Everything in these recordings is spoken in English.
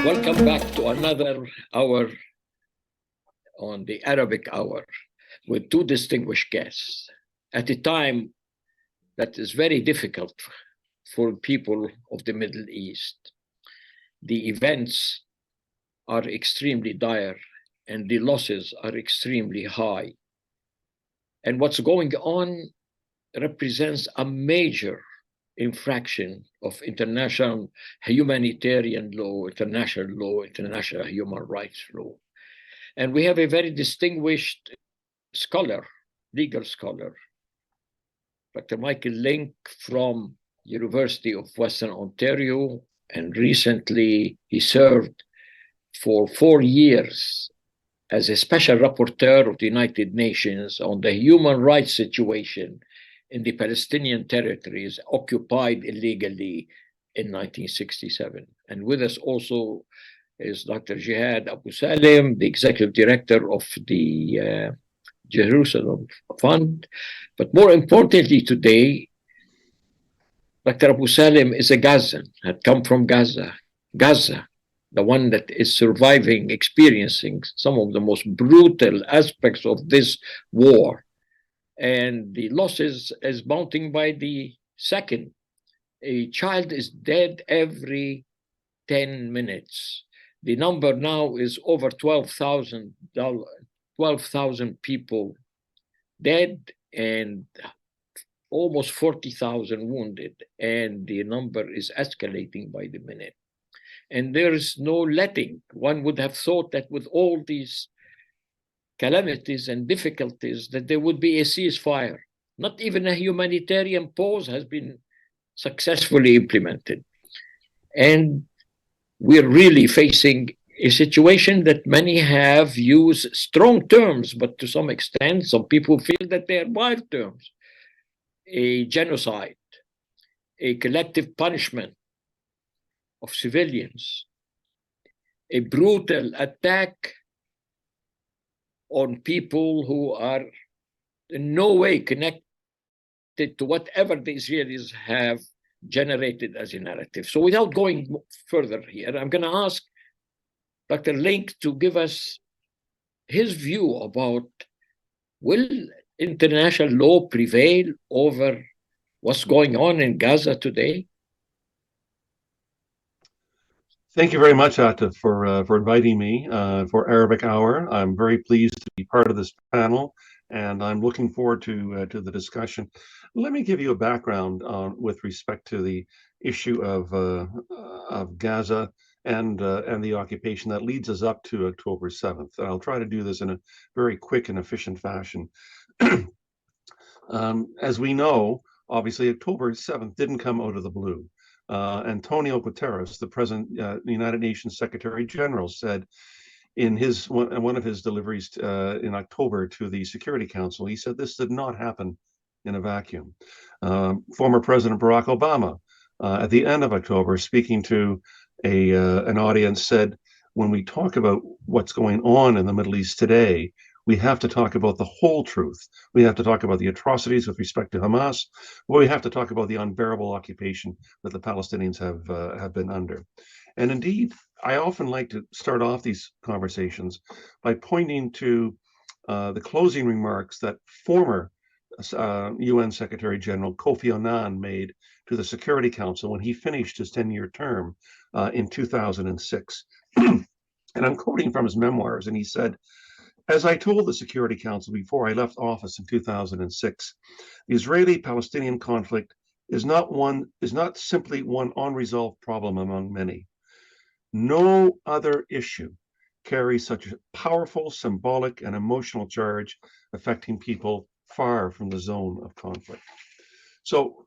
Welcome back to another hour on the Arabic Hour with two distinguished guests at a time that is very difficult for people of the Middle East. The events are extremely dire and the losses are extremely high. And what's going on represents a major infraction of international humanitarian law, international human rights law. And we have a very distinguished scholar, legal scholar, Dr. Michael Lynk from University of Western Ontario, and recently he served for 4 years as a special rapporteur of the United Nations on the human rights situation in the Palestinian territories occupied illegally in 1967. And with us also is Dr. Jihad Abu Salim, the executive director of the Jerusalem Fund. But more importantly today, Dr. Abu Salim is a Gazan, had come from Gaza, the one that is surviving, experiencing some of the most brutal aspects of this war. And the losses is mounting by the second. A child is dead every 10 minutes. The number now is over 12,000 people dead and almost 40,000 wounded. And the number is escalating by the minute. And there is no letting. One would have thought that with all these calamities and difficulties that there would be a ceasefire. Not even a humanitarian pause has been successfully implemented. And we're really facing a situation that many have used strong terms, but to some extent, some people feel that they are mild terms. A genocide, a collective punishment of civilians, a brutal attack on people who are in no way connected to whatever the Israelis have generated as a narrative. So without going further here, I'm going to ask Dr. Lynk to give us his view about, will international law prevail over what's going on in Gaza today? Thank you very much, Atif, for inviting me for Arabic Hour. I'm very pleased to be part of this panel, and I'm looking forward to the discussion. Let me give you a background with respect to the issue of Gaza and the occupation that leads us up to October 7th. And I'll try to do this in a very quick and efficient fashion. As we know, obviously, October 7th didn't come out of the blue. Antonio Guterres, the present United Nations Secretary General, said in one of his deliveries in October to the Security Council, he said this did not happen in a vacuum. Former President Barack Obama, at the end of October, speaking to an audience, said, when we talk about what's going on in the Middle East today, we have to talk about the whole truth. We have to talk about the atrocities with respect to Hamas. We have to talk about the unbearable occupation that the Palestinians have been under. And indeed, I often like to start off these conversations by pointing to the closing remarks that former UN Secretary General Kofi Annan made to the Security Council when he finished his 10-year term in 2006. And I'm quoting from his memoirs, and he said, "As I told the Security Council before I left office in 2006, the Israeli-Palestinian conflict is not simply one unresolved problem among many. No other issue carries such a powerful symbolic and emotional charge affecting people far from the zone of conflict." So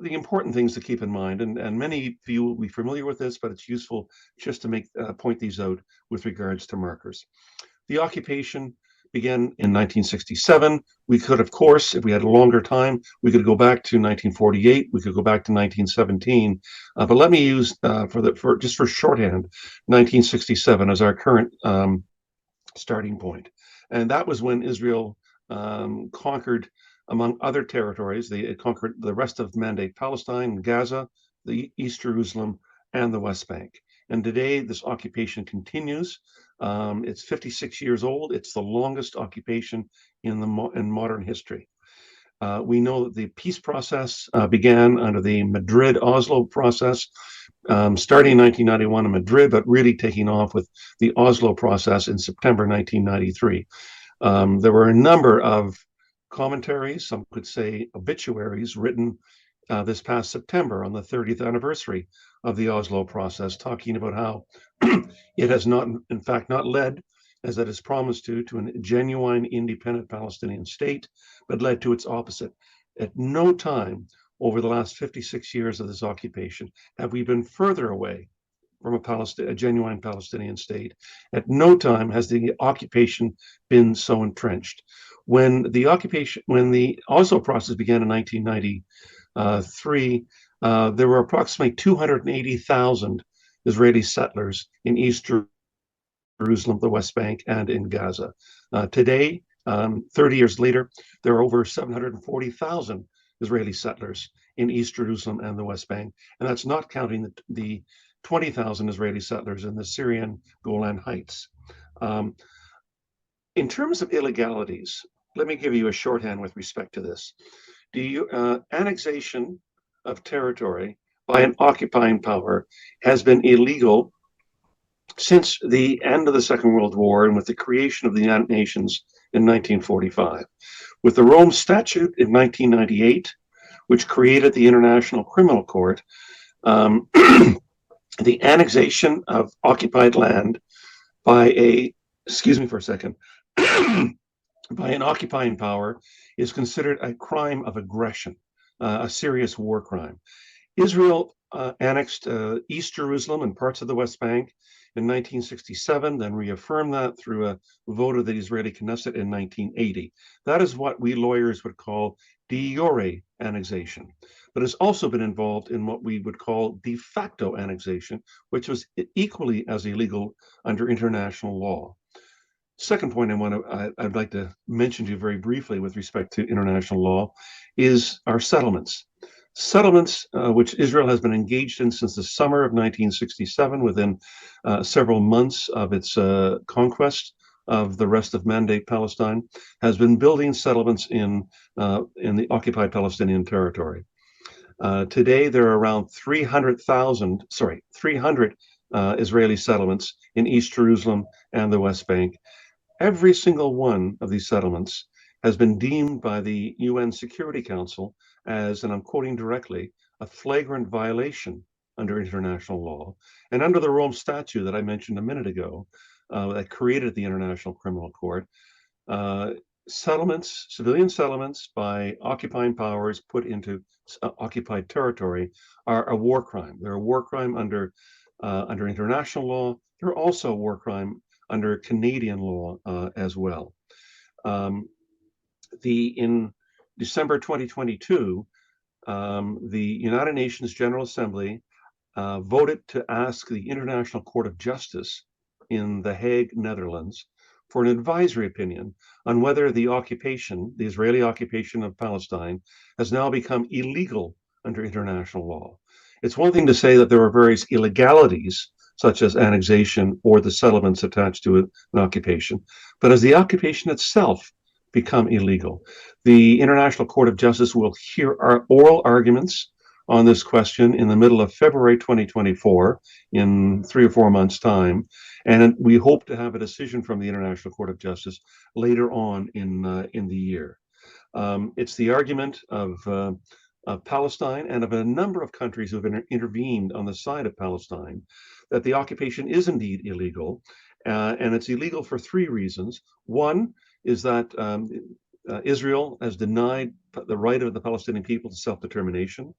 the important things to keep in mind, and many of you will be familiar with this, but it's useful just to point these out with regards to markers. The occupation began in 1967. We could, of course, if we had a longer time, we could go back to 1948. We could go back to 1917. But let me use, just for shorthand, 1967 as our current starting point. And that was when Israel conquered, among other territories, it conquered the rest of Mandate Palestine, Gaza, the East Jerusalem, and the West Bank. And today, this occupation continues. It's 56 years old. It's the longest occupation in modern history. We know that the peace process began under the Madrid-Oslo process, starting in 1991 in Madrid, but really taking off with the Oslo process in September 1993. There were a number of commentaries, some could say obituaries, written this past September on the 30th anniversary of the Oslo process, talking about how it has not, in fact, not led, as it has promised to a genuine independent Palestinian state, but led to its opposite. At no time over the last 56 years of this occupation have we been further away from a genuine Palestinian state. At no time has the occupation been so entrenched. When the Oslo process began in 1993, there were approximately 280,000 Israeli settlers in East Jerusalem, the West Bank, and in Gaza. Today, 30 years later, there are over 740,000 Israeli settlers in East Jerusalem and the West Bank, and that's not counting the 20,000 Israeli settlers in the Syrian Golan Heights. In terms of illegalities, let me give you a shorthand with respect to this. The annexation of territory by an occupying power has been illegal since the end of the Second World War and with the creation of the United Nations in 1945. With the Rome Statute in 1998, which created the International Criminal Court, the annexation of occupied land by excuse me for a second, by an occupying power is considered a crime of aggression, a serious war crime. Israel annexed East Jerusalem and parts of the West Bank in 1967, then reaffirmed that through a vote of the Israeli Knesset in 1980. That is what we lawyers would call de jure annexation, but has also been involved in what we would call de facto annexation, which was equally as illegal under international law. Second point I'd like to mention to you very briefly with respect to international law is our settlements. Settlements, which Israel has been engaged in since the summer of 1967, within several months of its conquest of the rest of Mandate Palestine, has been building settlements in the occupied Palestinian territory. Today, there are around 300 Israeli settlements in East Jerusalem and the West Bank. Every single one of these settlements has been deemed by the UN Security Council as, and I'm quoting directly, a flagrant violation under international law. And under the Rome Statute that I mentioned a minute ago, that created the International Criminal Court, civilian settlements by occupying powers put into occupied territory are a war crime. They're a war crime under international law. They're also a war crime under Canadian law as well. In December 2022, the United Nations General Assembly voted to ask the International Court of Justice in The Hague, Netherlands, for an advisory opinion on whether the Israeli occupation of Palestine, has now become illegal under international law. It's one thing to say that there are various illegalities, such as annexation or the settlements attached to an occupation, but has the occupation itself become illegal? The International Court of Justice will hear our oral arguments on this question in the middle of February 2024, in 3 or 4 months' time, and we hope to have a decision from the International Court of Justice later on in the year. It's the argument of Palestine and of a number of countries who have intervened on the side of Palestine that the occupation is indeed illegal, and it's illegal for 3 reasons. One is that Israel has denied the right of the Palestinian people to self-determination.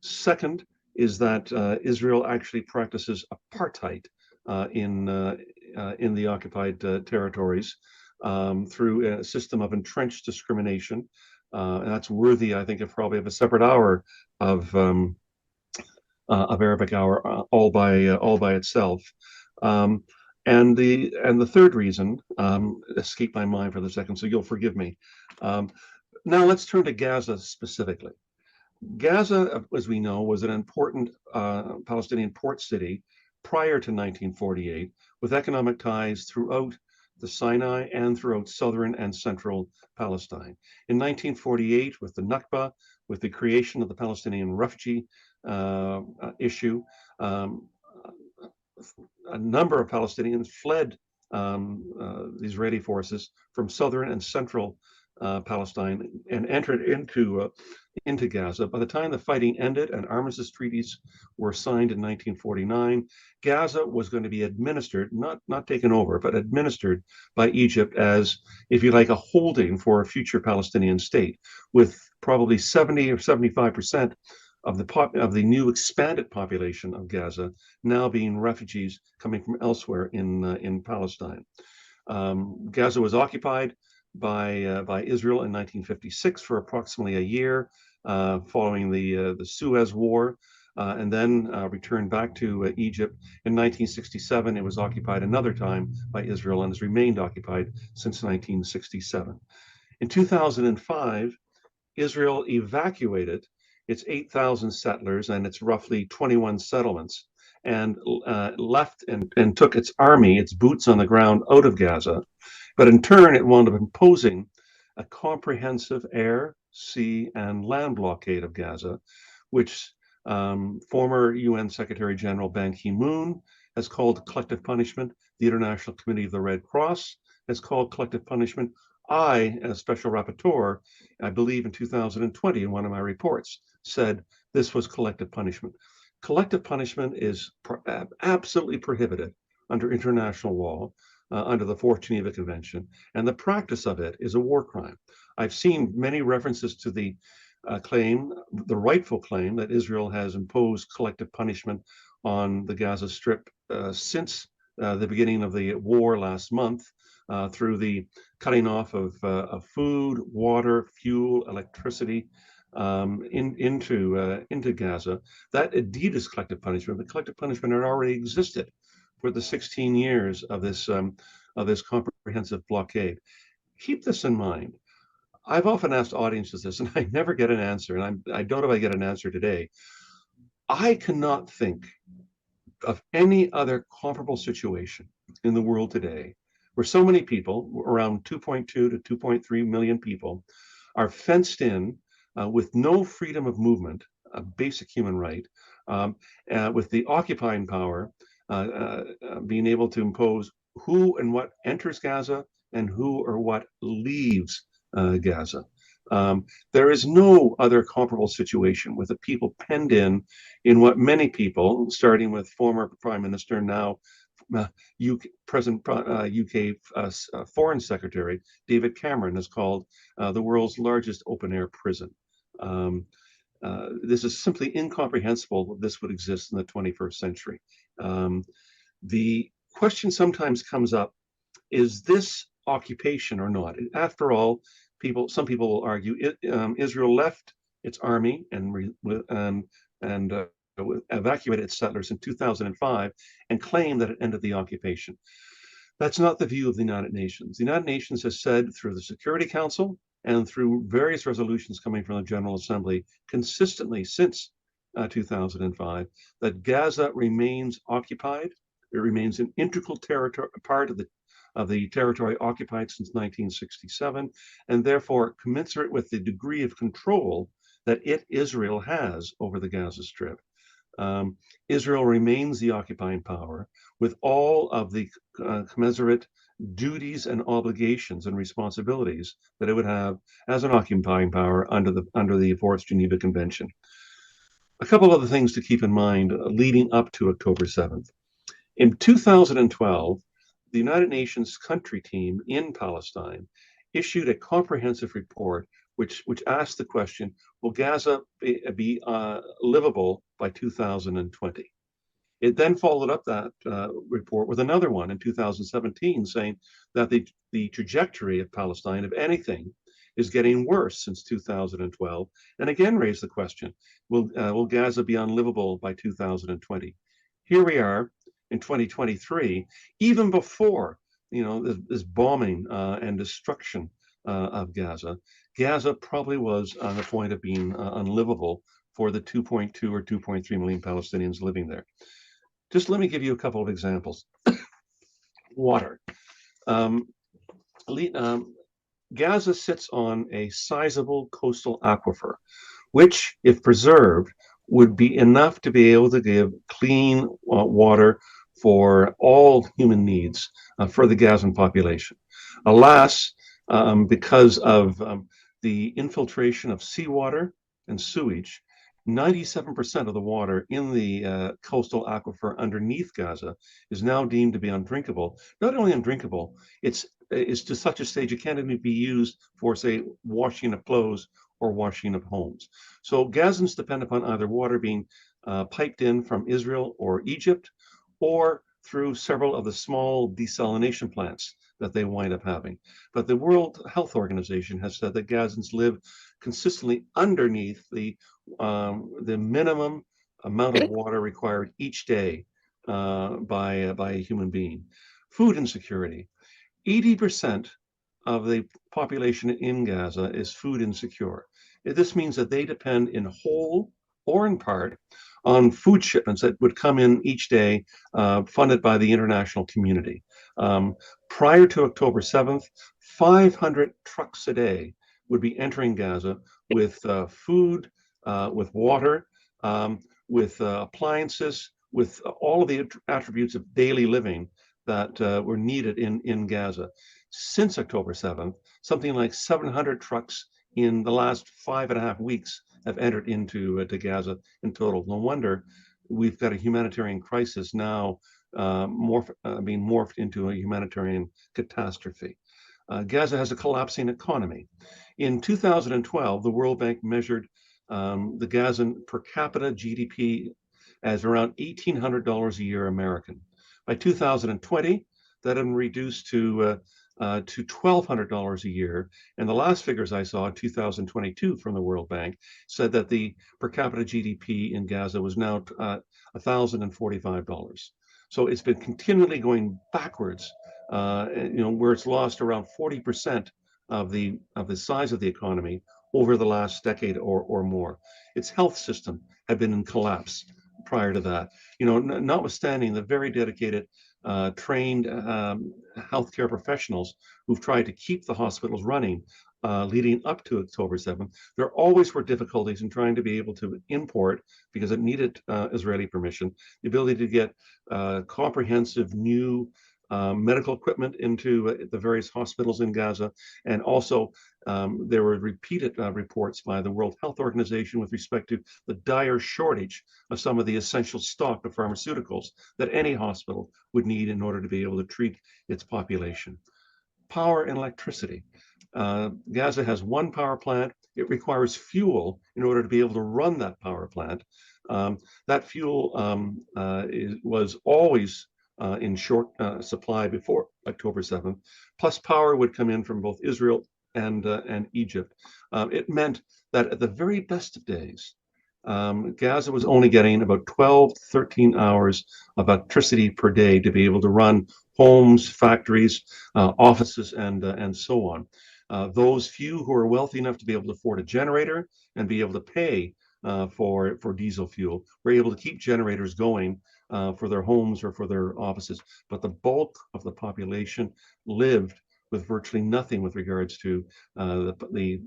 Second is that Israel actually practices apartheid in the occupied territories through a system of entrenched discrimination. And that's worthy, I think, of probably of a separate hour of Arabic Hour all by itself. And the third reason escaped my mind for the second, so you'll forgive me. Now let's turn to Gaza specifically. Gaza, as we know, was an important Palestinian port city prior to 1948, with economic ties throughout the Sinai and throughout southern and central Palestine. In 1948, with the Nakba, with the creation of the Palestinian refugee issue, a number of Palestinians fled the Israeli forces from southern and central Palestine and entered into Gaza. By the time the fighting ended and armistice treaties were signed in 1949, Gaza was going to be administered, not taken over, but administered by Egypt as, if you like, a holding for a future Palestinian state, with probably 70 or 75% of the new expanded population of Gaza now being refugees coming from elsewhere in Palestine. Gaza was occupied by Israel in 1956 for approximately a year, following the Suez War, and then returned back to Egypt. In 1967, it was occupied another time by Israel and has remained occupied since 1967. In 2005, Israel evacuated its 8,000 settlers and its roughly 21 settlements, and left and took its army, its boots on the ground, out of Gaza. But in turn, it wound up imposing a comprehensive air, sea, and land blockade of Gaza, which former UN Secretary General Ban Ki-moon has called collective punishment. The International Committee of the Red Cross has called collective punishment. I, as special rapporteur, I believe in 2020, in one of my reports, said this was collective punishment. Collective punishment is absolutely prohibited under international law, under the Fourth Geneva Convention, and the practice of it is a war crime. I've seen many references to the claim, the rightful claim, that Israel has imposed collective punishment on the Gaza Strip since the beginning of the war last month, through the cutting off of food, water, fuel, electricity into Gaza. That indeed is collective punishment, but collective punishment had already existed for the 16 years of this comprehensive blockade. Keep this in mind. I've often asked audiences this, and I never get an answer, and I don't know if I get an answer today. I cannot think of any other comparable situation in the world today where so many people, around 2.2 to 2.3 million people, are fenced in with no freedom of movement, a basic human right, with the occupying power being able to impose who and what enters Gaza and who or what leaves Gaza. There is no other comparable situation with the people penned in what many people, starting with former Prime Minister, now present UK Foreign Secretary David Cameron, has called the world's largest open-air prison. This is simply incomprehensible that this would exist in the 21st century. The question sometimes comes up, is this occupation or not? After all, some people will argue Israel left its army and evacuated its settlers in 2005 and claimed that it ended the occupation. That's not the view of the United Nations. The United Nations has said through the Security Council and through various resolutions coming from the General Assembly consistently since 2005 that Gaza remains occupied. It remains an integral part of the territory occupied since 1967, and therefore commensurate with the degree of control that Israel has over the Gaza Strip. Israel remains the occupying power with all of the commensurate duties and obligations and responsibilities that it would have as an occupying power under the Fourth Geneva Convention. A couple other things to keep in mind leading up to October 7th. In 2012, the United Nations country team in Palestine issued a comprehensive report which asked the question, will Gaza be livable by 2020? It then followed up that report with another one in 2017 saying that the trajectory of Palestine, if anything, is getting worse since 2012, and again raised the question, will Gaza be unlivable by 2020? Here we are in 2023, even before this bombing and destruction of Gaza. Gaza probably was on the point of being unlivable for the 2.2 or 2.3 million Palestinians living there. Just let me give you a couple of examples. Water. Um, Gaza sits on a sizable coastal aquifer, which, if preserved, would be enough to be able to give clean water for all human needs for the Gazan population. Alas, because of the infiltration of seawater and sewage, 97% of the water in the coastal aquifer underneath Gaza is now deemed to be undrinkable. Not only undrinkable, it's to such a stage it can't even be used for, say, washing of clothes or washing of homes. So Gazans depend upon either water being piped in from Israel or Egypt, or through several of the small desalination plants that they wind up having. But the World Health Organization has said that Gazans live consistently underneath the minimum amount of water required each day by a human being. Food insecurity. 80% of the population in Gaza is food insecure. This means that they depend in whole or in part on food shipments that would come in each day, funded by the international community. Prior to October 7th, 500 trucks a day would be entering Gaza with food, with water, with appliances, with all of the attributes of daily living that were needed in Gaza. Since October 7th, something like 700 trucks in the last 5.5 weeks have entered into Gaza in total. No wonder we've got a humanitarian crisis now being morphed into a humanitarian catastrophe. Gaza has a collapsing economy. In 2012, the World Bank measured the Gazan per capita GDP as around $1,800 a year American. By 2020, that had been reduced to $1,200 a year. And the last figures I saw, 2022 from the World Bank, said that the per capita GDP in Gaza was now $1,045. So it's been continually going backwards, where it's lost around 40% of the size of the economy over the last decade or more. Its health system had been in collapse prior to that. Notwithstanding the very dedicated, trained healthcare professionals who've tried to keep the hospitals running leading up to October 7th, there always were difficulties in trying to be able to import, because it needed Israeli permission, the ability to get comprehensive new medical equipment into the various hospitals in Gaza. And also, there were repeated reports by the World Health Organization with respect to the dire shortage of some of the essential stock of pharmaceuticals that any hospital would need in order to be able to treat its population. Power and electricity. Gaza has one power plant. It requires fuel in order to be able to run that power plant. That fuel was always in short supply before October 7th. Plus, power would come in from both Israel and Egypt. It meant that at the very best of days, Gaza was only getting about 12, 13 hours of electricity per day to be able to run homes, factories, offices, and so on. Those few who are wealthy enough to be able to afford a generator and be able to pay for diesel fuel were able to keep generators going for their homes or for their offices. But the bulk of the population lived with virtually nothing with regards to the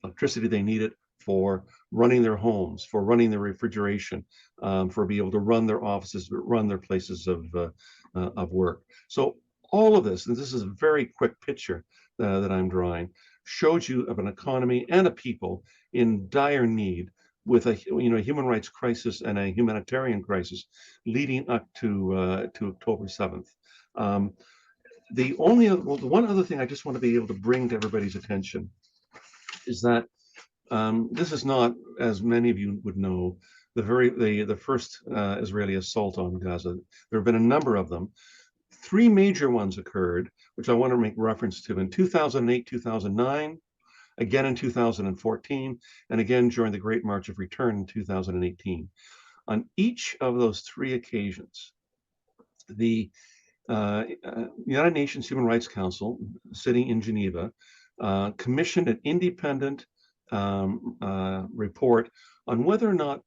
electricity they needed for running their homes, for running their refrigeration, for being able to run their offices, run their places of work. So all of this, and this is a very quick picture that I'm drawing, shows you of an economy and a people in dire need, with a human rights crisis and a humanitarian crisis leading up to October 7th. The one other thing I just want to be able to bring to everybody's attention is that this is not, as many of you would know, the first Israeli assault on Gaza. There have been a number of them. 3 major ones occurred, which I want to make reference to in 2008, 2009, again in 2014, and again during the Great March of Return in 2018. On each of those 3 occasions, the United Nations Human Rights Council, sitting in Geneva, commissioned an independent report on whether or not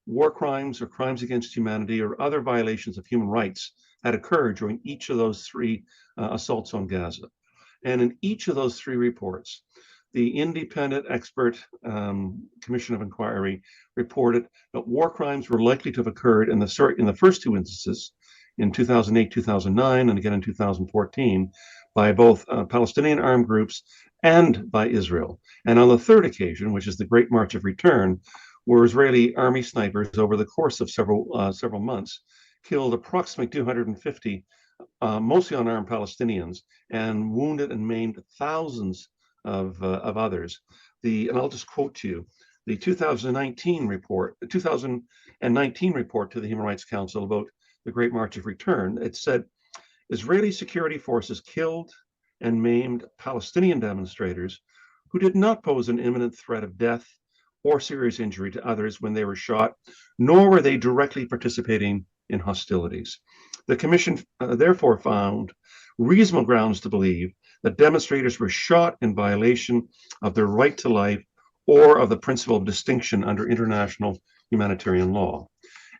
war crimes or crimes against humanity or other violations of human rights had occurred during each of those three assaults on Gaza. And in each of those three reports, the independent expert commission of inquiry reported that war crimes were likely to have occurred in the first two instances, in 2008, 2009, and again in 2014, by both Palestinian armed groups and by Israel. And on the third occasion, which is the Great March of Return, where Israeli army snipers over the course of several months killed approximately 250 mostly unarmed Palestinians and wounded and maimed thousands of others. And I'll just quote to you the 2019 report to the Human Rights Council about the Great March of Return. It said Israeli security forces killed and maimed Palestinian demonstrators who did not pose an imminent threat of death or serious injury to others when they were shot, nor were they directly participating in hostilities. The commission therefore found reasonable grounds to believe that demonstrators were shot in violation of their right to life or of the principle of distinction under international humanitarian law.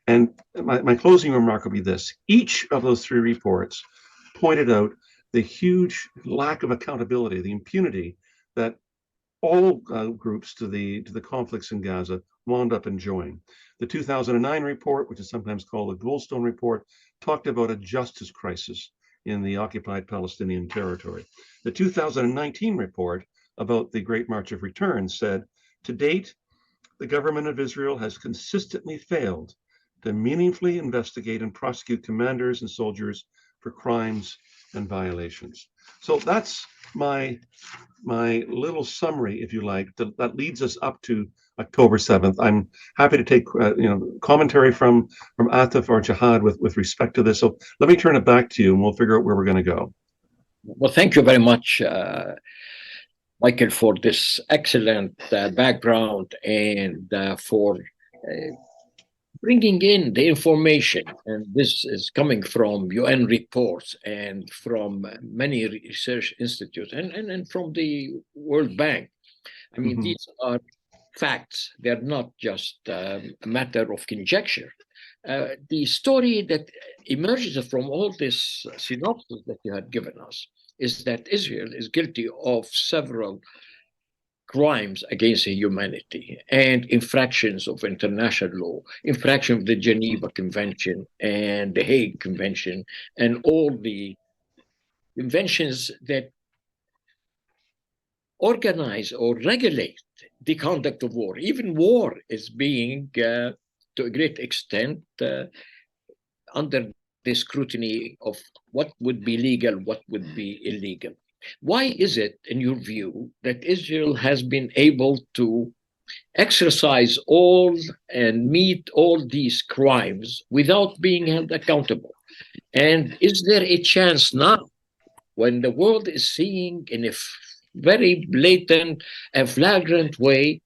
And my closing remark will be this. Each of those three reports pointed out the huge lack of accountability, the impunity that all groups to the conflicts in Gaza wound up enjoying. The 2009 report, which is sometimes called the Goldstone Report, talked about a justice crisis in the occupied Palestinian territory. The 2019 report about the Great March of Return said, to date, the government of Israel has consistently failed to meaningfully investigate and prosecute commanders and soldiers for crimes and violations. So that's my little summary, if you like, that leads us up to October 7th. I'm happy to take commentary from Atif or Jihad with respect to this. So let me turn it back to you, and we'll figure out where we're going to go. Well, thank you very much, Michael, for this excellent background and for bringing in the information. And this is coming from UN reports and from many research institutes and from the World Bank. I mean, these are facts. They're not just a matter of conjecture. The story that emerges from all this synopsis that you had given us is that Israel is guilty of several crimes against humanity and infractions of international law, infraction of the Geneva Convention and the Hague Convention, and all the conventions that organize or regulate the conduct of war. Even war is being, to a great extent, under the scrutiny of what would be legal, what would be illegal. Why is it, in your view, that Israel has been able to exercise all and meet all these crimes without being held accountable? And is there a chance now, when the world is seeing in a very blatant and flagrant way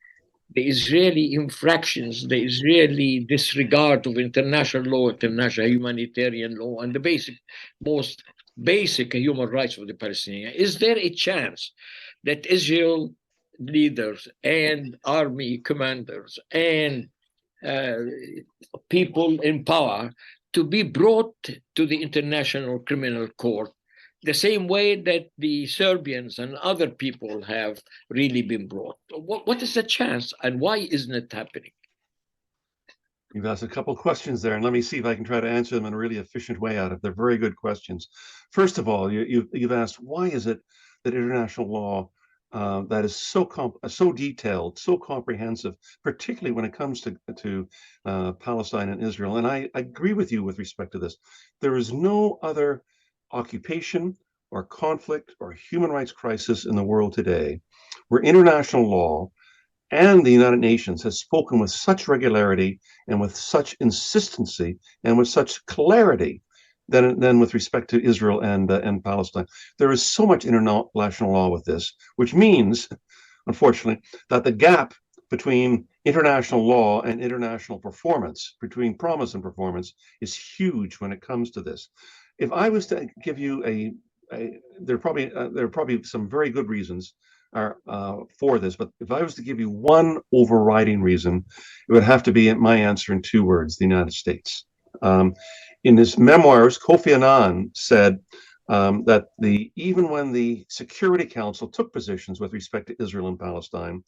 the Israeli infractions, the Israeli disregard of international law, international humanitarian law, and the most basic human rights of the Palestinians? Is there a chance that Israel leaders and army commanders and people in power to be brought to the International Criminal Court the same way that the Serbians and other people have really been brought? What is the chance, and why isn't it happening? You've asked a couple of questions there, and let me see if I can try to answer them in a really efficient way out of. They're very good questions. First of all, you've asked, why is it that international law that is so detailed, so comprehensive, particularly when it comes to Palestine and Israel? And I agree with you with respect to this. There is no other occupation or conflict or human rights crisis in the world today where international law and the United Nations has spoken with such regularity and with such insistency and with such clarity than with respect to Israel and Palestine. There is so much international law with this, which means, unfortunately, that the gap between international law and international performance, between promise and performance, is huge when it comes to this. If I was to give you there are probably some very good reasons are for this, but if I was to give you one overriding reason, it would have to be my answer in 2 words: the United States. In his memoirs, Kofi Annan said that even when the Security Council took positions with respect to Israel and Palestine,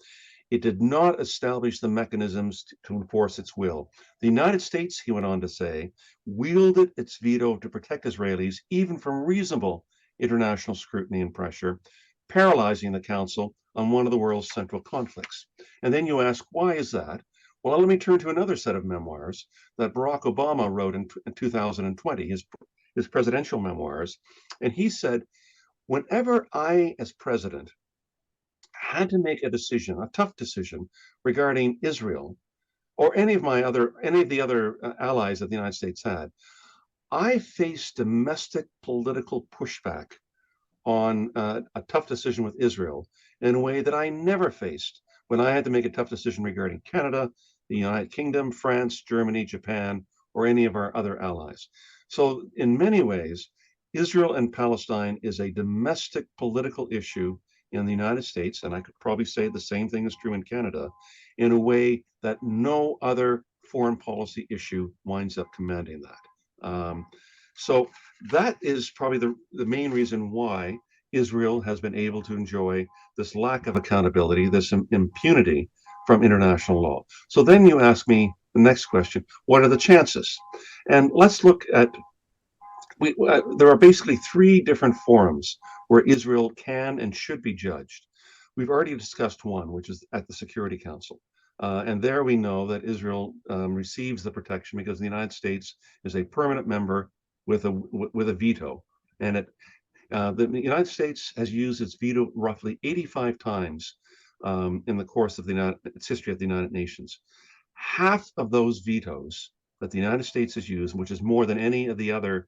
it did not establish the mechanisms to enforce its will. The United States, he went on to say, wielded its veto to protect Israelis even from reasonable international scrutiny and pressure, paralyzing the Council on one of the world's central conflicts. And then you ask, why is that? Well, let me turn to another set of memoirs that Barack Obama wrote in 2020, his presidential memoirs. And he said, whenever I, as president, had to make a decision, a tough decision regarding Israel or any of the other allies that the United States had, I faced domestic political pushback on a tough decision with Israel in a way that I never faced when I had to make a tough decision regarding Canada, the United Kingdom, France, Germany, Japan, or any of our other allies. So in many ways, Israel and Palestine is a domestic political issue in the United States, and I could probably say the same thing is true in Canada, in a way that no other foreign policy issue winds up commanding that. So that is probably the main reason why Israel has been able to enjoy this lack of accountability, this impunity from international law. So then you ask me the next question: what are the chances? And let's look at there are basically 3 different forums where Israel can and should be judged. We've already discussed one, which is at the Security Council. And there we know that Israel receives the protection because the United States is a permanent member with a veto. And the United States has used its veto roughly 85 times in the course of its history at the United Nations. Half of those vetoes that the United States has used, which is more than any of the other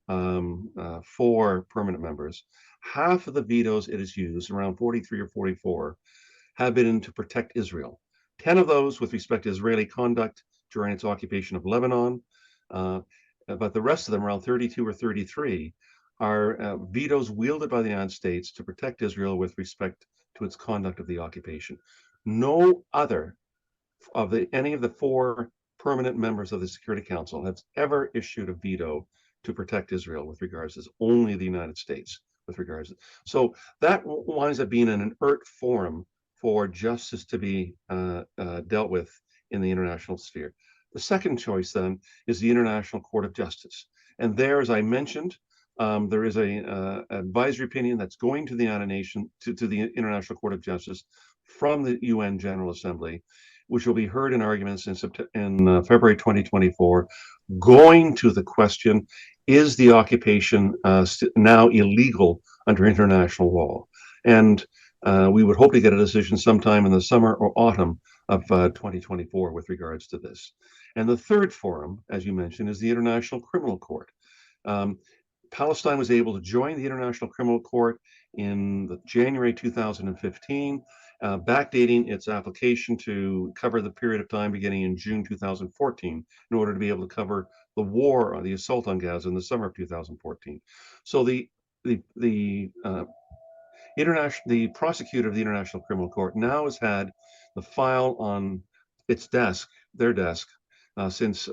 4 permanent members, half of the vetoes it has used, around 43 or 44, have been to protect Israel. 10 of those with respect to Israeli conduct during its occupation of Lebanon, but the rest of them, around 32 or 33, are vetoes wielded by the United States to protect Israel with respect to its conduct of the occupation. No other of any of the 4 permanent members of the Security Council has ever issued a veto to protect Israel with regards to this. Only the United States with regards to. So that winds up being an inert forum for justice to be dealt with in the international sphere. The second choice then is the International Court of Justice. And there, as I mentioned, there is a advisory opinion that's going to the United Nations, to the International Court of Justice from the UN General Assembly, which will be heard in arguments in February 2024, going to the question, is the occupation now illegal under international law? And we would hope to get a decision sometime in the summer or autumn of 2024 with regards to this. And the third forum, as you mentioned, is the International Criminal Court. Palestine was able to join the International Criminal Court in January 2015, backdating its application to cover the period of time beginning in June 2014 in order to be able to cover the war or the assault on Gaza in the summer of 2014. So the prosecutor of the International Criminal Court now has had the file on its desk, their desk,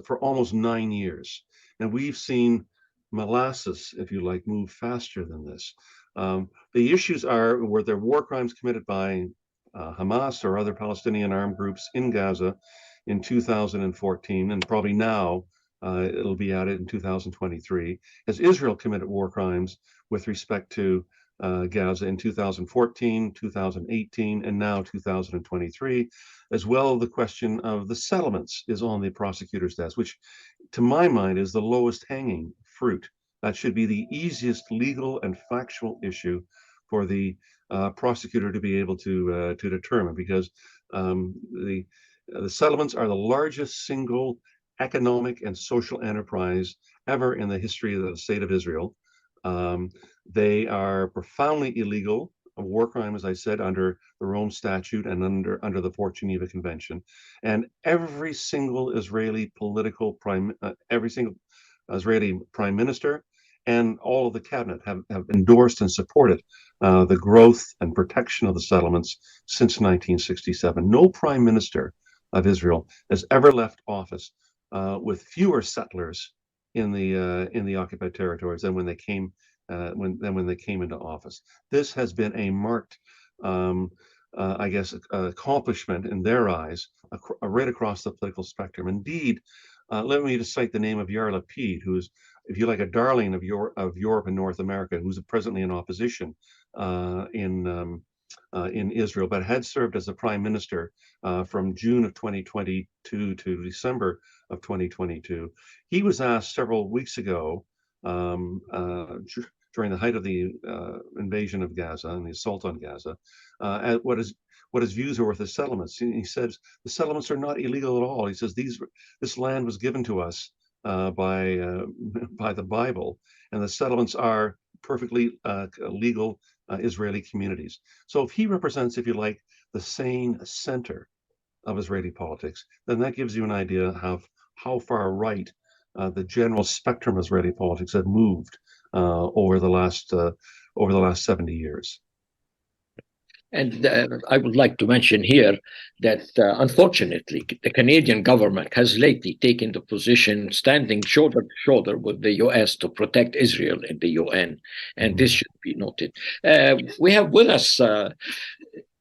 for almost 9 years. And we've seen molasses, if you like, move faster than this. The issues were there war crimes committed by Hamas or other Palestinian armed groups in Gaza in 2014, and probably now it'll be added in 2023, as Israel committed war crimes with respect to Gaza in 2014, 2018, and now 2023, as well. The question of the settlements is on the prosecutor's desk, which to my mind is the lowest hanging fruit. That should be the easiest legal and factual issue for the prosecutor to be able to determine, because the settlements are the largest single economic and social enterprise ever in the history of the state of Israel. They are profoundly illegal, a war crime, as I said, under the Rome Statute and under the Fourth Geneva Convention. And every single Israeli Israeli prime minister and all of the cabinet have endorsed and supported the growth and protection of the settlements since 1967. No prime minister of Israel has ever left office with fewer settlers in the occupied territories than when they came into office. This has been a marked, I guess, accomplishment in their eyes, right across the political spectrum. Indeed, let me just cite the name of Yair Lapid, who's, if you like, a darling of Europe and North America, who's presently in opposition in Israel, but had served as the prime minister from June of 2022 to December of 2022. He was asked several weeks ago, during the height of the invasion of Gaza and the assault on Gaza, what his views are with the settlements. He says the settlements are not illegal at all. He says this land was given to us by the Bible, and the settlements are perfectly legal Israeli communities. So if he represents, if you like, the sane center of Israeli politics, then that gives you an idea of how far right the general spectrum of Israeli politics had moved over the last 70 years. And I would like to mention here that unfortunately, the Canadian government has lately taken the position standing shoulder to shoulder with the US to protect Israel in the UN. And this should be noted. We have with us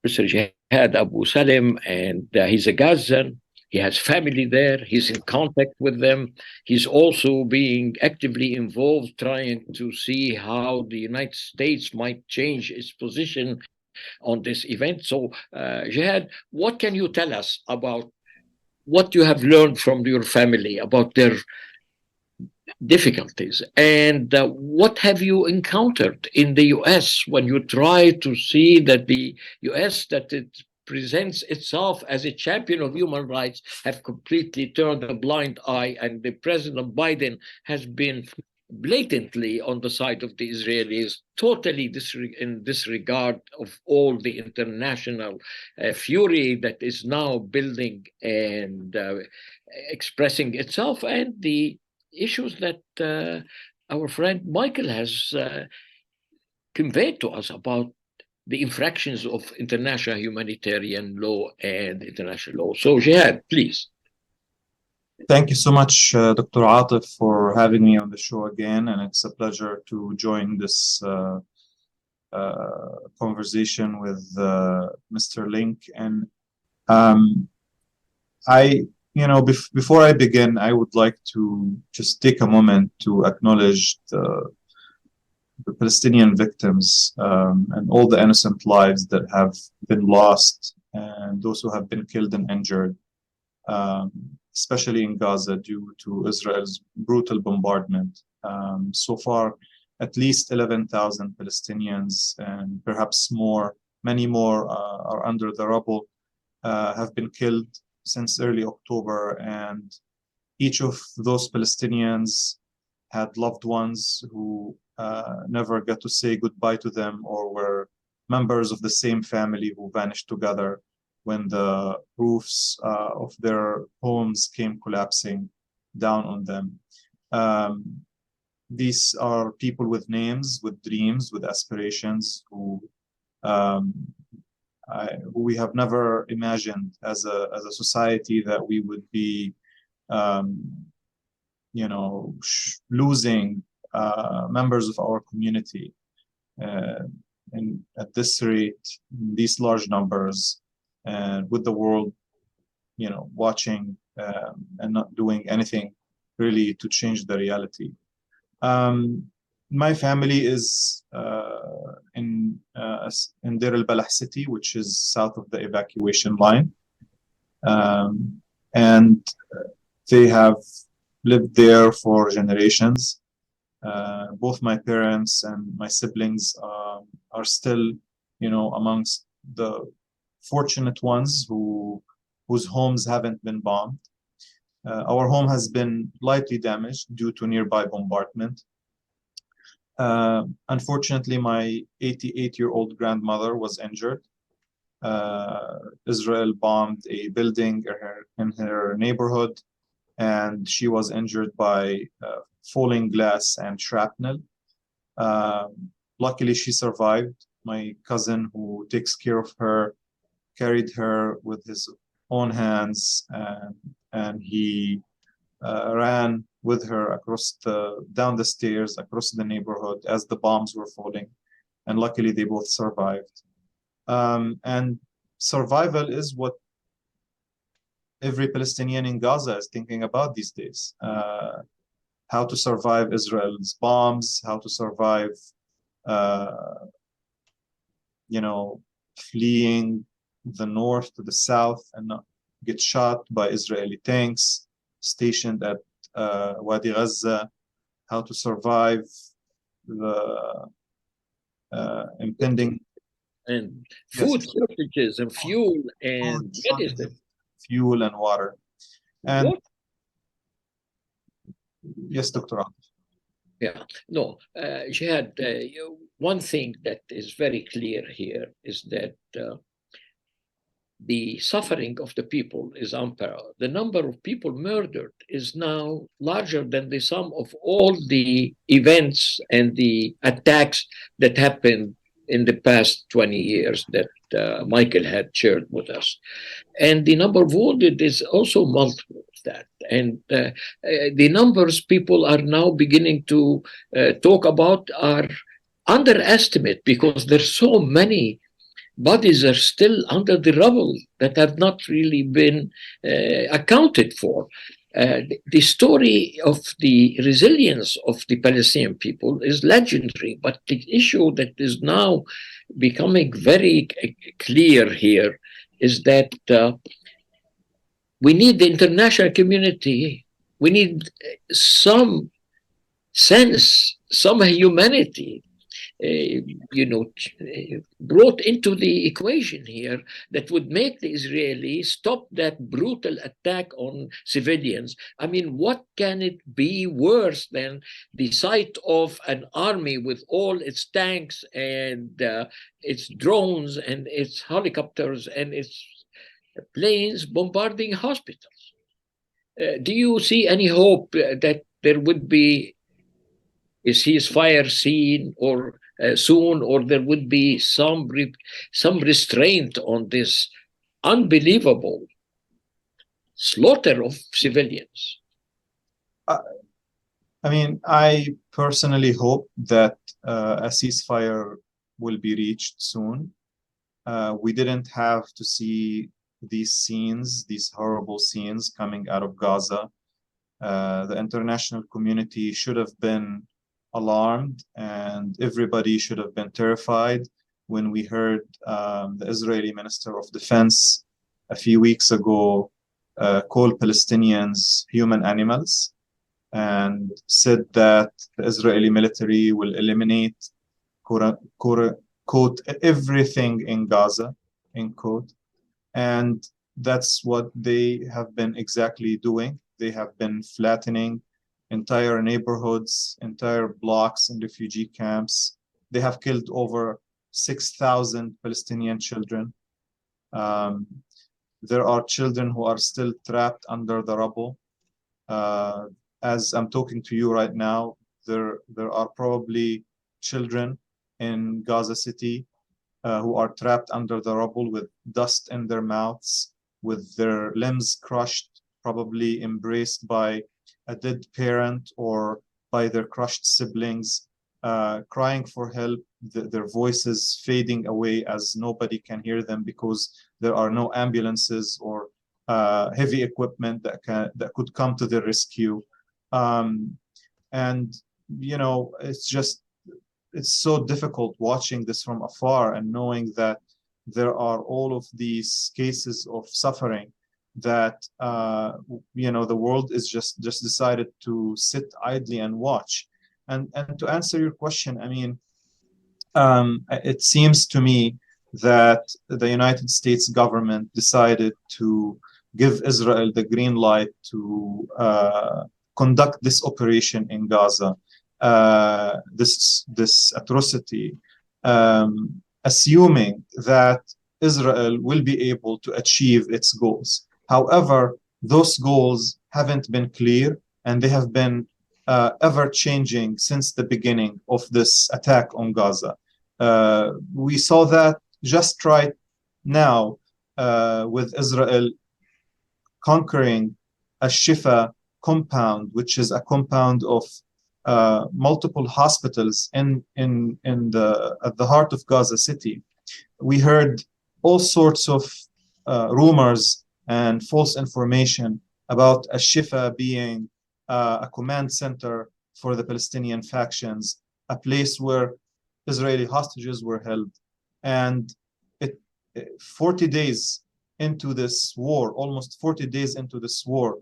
Mr. Jihad Abu Salim, and he's a Gazan. He has family there. He's in contact with them. He's also being actively involved, trying to see how the United States might change its position on this event. So, Jihad, what can you tell us about what you have learned from your family about their difficulties, and what have you encountered in the US when you try to see that the US, that it presents itself as a champion of human rights, have completely turned a blind eye, and the President Biden has been blatantly on the side of the Israelis, totally in disregard of all the international fury that is now building and expressing itself, and the issues that our friend Michael has conveyed to us about the infractions of international humanitarian law and international law. So, Jihad, please. Thank you so much, Dr. Atif, for having me on the show again, and it's a pleasure to join this conversation with Mr. Lynk. And before I begin, I would like to just take a moment to acknowledge the Palestinian victims and all the innocent lives that have been lost, and those who have been killed and injured, especially in Gaza due to Israel's brutal bombardment. So far, at least 11,000 Palestinians, and perhaps many more are under the rubble, have been killed since early October. And each of those Palestinians had loved ones who never got to say goodbye to them, or were members of the same family who vanished together when the roofs of their homes came collapsing down on them. These are people with names, with dreams, with aspirations, who we have never imagined as a society that we would be, losing members of our community at this rate, these large numbers. And with the world, watching and not doing anything really to change the reality. My family is in Deir al-Balah city, which is south of the evacuation line. And they have lived there for generations. Both my parents and my siblings are still, amongst the fortunate ones whose homes haven't been bombed. Our home has been lightly damaged due to nearby bombardment. Unfortunately, my 88-year-old grandmother was injured. Israel bombed a building in her neighborhood, and she was injured by falling glass and shrapnel. Luckily, she survived. My cousin, who takes care of her, carried her with his own hands, and he ran with her down the stairs, across the neighborhood as the bombs were falling. And luckily, they both survived. And survival is what every Palestinian in Gaza is thinking about these days. How to survive Israel's bombs, how to survive, fleeing the north to the south and not get shot by Israeli tanks stationed at Wadi Gaza, how to survive the impending and food shortages and fuel and medicine. Fuel and water. And what? Yes, Dr. Yeah, no, Jihad, one thing that is very clear here is that the suffering of the people is unparalleled. The number of people murdered is now larger than the sum of all the events and the attacks that happened in the past 20 years that Michael had shared with us. And the number of wounded is also multiple of that. And the numbers people are now beginning to talk about are underestimate because there's so many bodies are still under the rubble that have not really been accounted for. The story of the resilience of the Palestinian people is legendary, but the issue that is now becoming very clear here is that we need the international community, we need some sense, some humanity, brought into the equation here that would make the Israelis stop that brutal attack on civilians. I mean, what can it be worse than the sight of an army with all its tanks and its drones and its helicopters and its planes bombarding hospitals? Do you see any hope that there would be a ceasefire seen or soon, or there would be some restraint on this unbelievable slaughter of civilians? I personally hope that a ceasefire will be reached soon. We didn't have to see these horrible scenes coming out of Gaza. The international community should have been alarmed, and everybody should have been terrified when we heard the Israeli Minister of Defense a few weeks ago call Palestinians human animals and said that the Israeli military will eliminate, quote, everything in Gaza, end quote. And that's what they have been exactly doing. They have been flattening entire neighborhoods, entire blocks in refugee camps. They have killed over 6,000 Palestinian children. There are children who are still trapped under the rubble. As I'm talking to you right now, there are probably children in Gaza City who are trapped under the rubble with dust in their mouths, with their limbs crushed, probably embraced by a dead parent or by their crushed siblings, crying for help, their voices fading away as nobody can hear them because there are no ambulances or heavy equipment that could come to their rescue. It's so difficult watching this from afar and knowing that there are all of these cases of suffering that the world is just decided to sit idly and watch. And to answer your question, it seems to me that the United States government decided to give Israel the green light to conduct this operation in Gaza, this atrocity, assuming that Israel will be able to achieve its goals. However, those goals haven't been clear, and they have been ever changing since the beginning of this attack on Gaza. We saw that just right now with Israel conquering a Shifa compound, which is a compound of multiple hospitals at the heart of Gaza City. We heard all sorts of rumors and false information about a Shifa being a command center for the Palestinian factions, a place where Israeli hostages were held. And 40 days into this war, almost 40 days into this war,